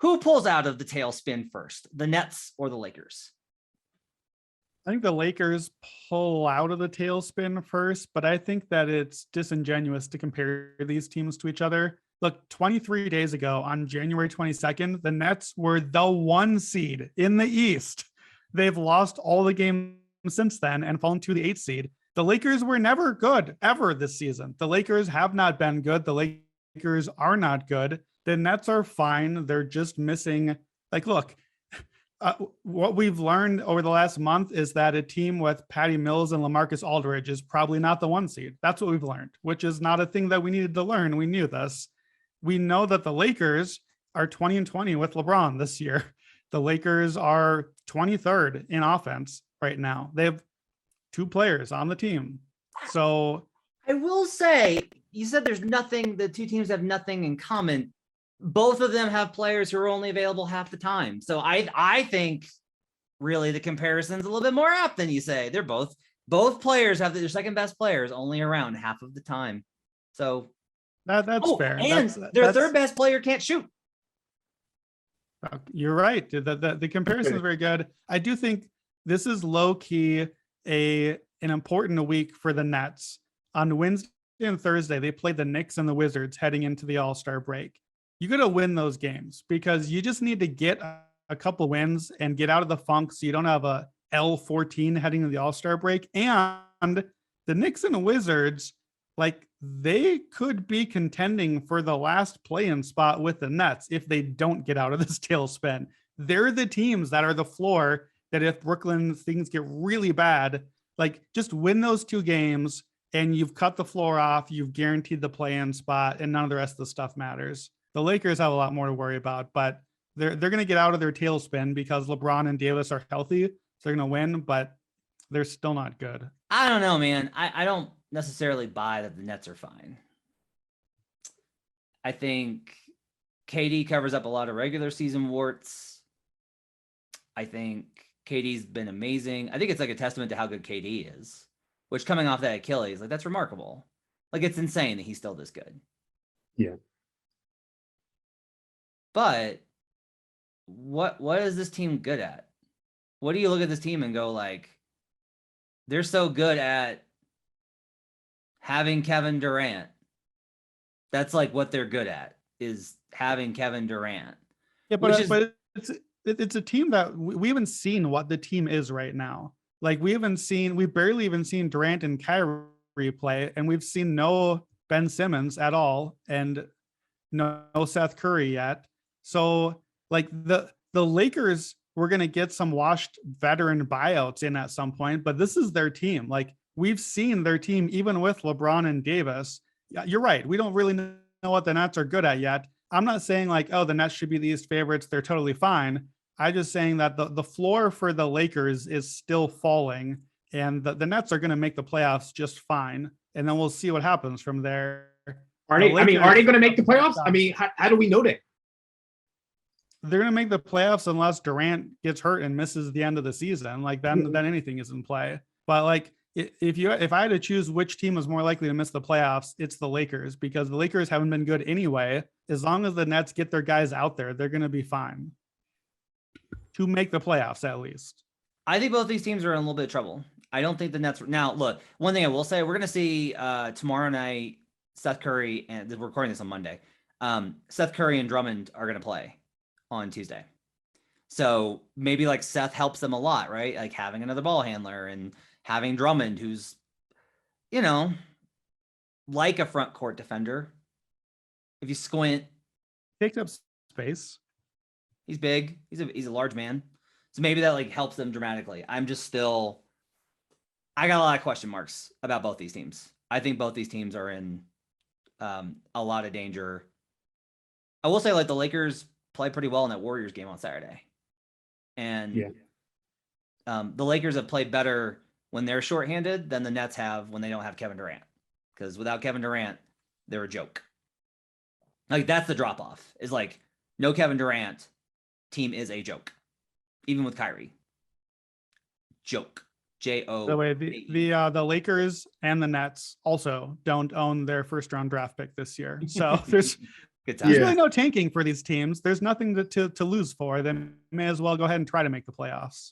Who pulls out of the tailspin first, the Nets or the Lakers? I think the Lakers pull out of the tailspin first, but I think that it's disingenuous to compare these teams to each other. Look, 23 days ago on January 22nd, the Nets were the 1 seed in the East. They've lost all the games since then and fallen to the 8th seed. The Lakers were never good ever this season. The Lakers have not been good. The Lakers are not good. The Nets are fine. They're just missing. Like, look, what we've learned over the last month is that a team with Patty Mills and LaMarcus Aldridge is probably not the 1 seed. That's what we've learned, which is not a thing that we needed to learn. We knew this. We know that the Lakers are 20-20 with LeBron this year. The Lakers are 23rd in offense right now. They have 2 players on the team. So I will say, you said there's nothing, the 2 teams have nothing in common. Both of them have players who are only available half the time. So I think really the comparison's a little bit more apt than you say. They're both players have their second best players only around half of the time. So that's fair. And their third best player can't shoot. You're right. The comparison is very good. I do think this is low key an important week for the Nets. On Wednesday and Thursday, they played the Knicks and the Wizards heading into the All-Star break. You got to win those games because you just need to get a couple wins and get out of the funk so you don't have a L14 heading to the All-Star break. And the Knicks and the Wizards, like, they could be contending for the last play-in spot with the Nets if they don't get out of this tailspin. They're the teams that are the floor that if Brooklyn things get really bad, like, just win those 2 games and you've cut the floor off, you've guaranteed the play-in spot, and none of the rest of the stuff matters. The Lakers have a lot more to worry about, but they're going to get out of their tailspin because LeBron and Davis are healthy. So they're going to win, but they're still not good. I don't know, man. I don't necessarily buy that the Nets are fine. I think KD covers up a lot of regular season warts. I think KD's been amazing. I think it's like a testament to how good KD is, which coming off that Achilles, like, that's remarkable. Like, it's insane that he's still this good. Yeah. But what is this team good at? What do you look at this team and go, like, they're so good at having Kevin Durant? That's like what they're good at, is having Kevin Durant. Yeah, but it's a team that we haven't seen what the team is right now. Like, we barely even seen Durant and Kyrie play, and we've seen no Ben Simmons at all, and no Seth Curry yet. So, like, the Lakers were going to get some washed veteran buyouts in at some point, but this is their team. Like, we've seen their team even with LeBron and Davis. Yeah, you're right. We don't really know what the Nets are good at yet. I'm not saying like, oh, the Nets should be the East favorites. They're totally fine. I'm just saying that the floor for the Lakers is still falling, and the Nets are going to make the playoffs just fine. And then we'll see what happens from there. Are they going to make the playoffs? I mean, how do we know that? They're going to make the playoffs unless Durant gets hurt and misses the end of the season. Like, then anything is in play. But like, if I had to choose which team is more likely to miss the playoffs, it's the Lakers, because the Lakers haven't been good anyway. As long as the Nets get their guys out there, they're going to be fine to make the playoffs at least. I think both these teams are in a little bit of trouble. I don't think the Nets. Now, look, one thing I will say, we're going to see tomorrow night Seth Curry, and we're recording this on Monday. Seth Curry and Drummond are going to play on Tuesday. So maybe like Seth helps them a lot, right? Like having another ball handler and having Drummond, who's, you know, like a front court defender. If you squint, picked up space. He's big. He's a large man. So maybe that like helps them dramatically. I got a lot of question marks about both these teams. I think both these teams are in a lot of danger. I will say, like, the Lakers play pretty well in that Warriors game on Saturday. And the Lakers have played better when they're shorthanded than the Nets have when they don't have Kevin Durant. Because without Kevin Durant, they're a joke. Like, that's the drop-off, is like, no Kevin Durant, team is a joke. Even with Kyrie. Joke. J-O. The way the Lakers and the Nets also don't own their first-round draft pick this year. So Good There's time. really no tanking for these teams. There's nothing to lose for. Then may as well go ahead and try to make the playoffs.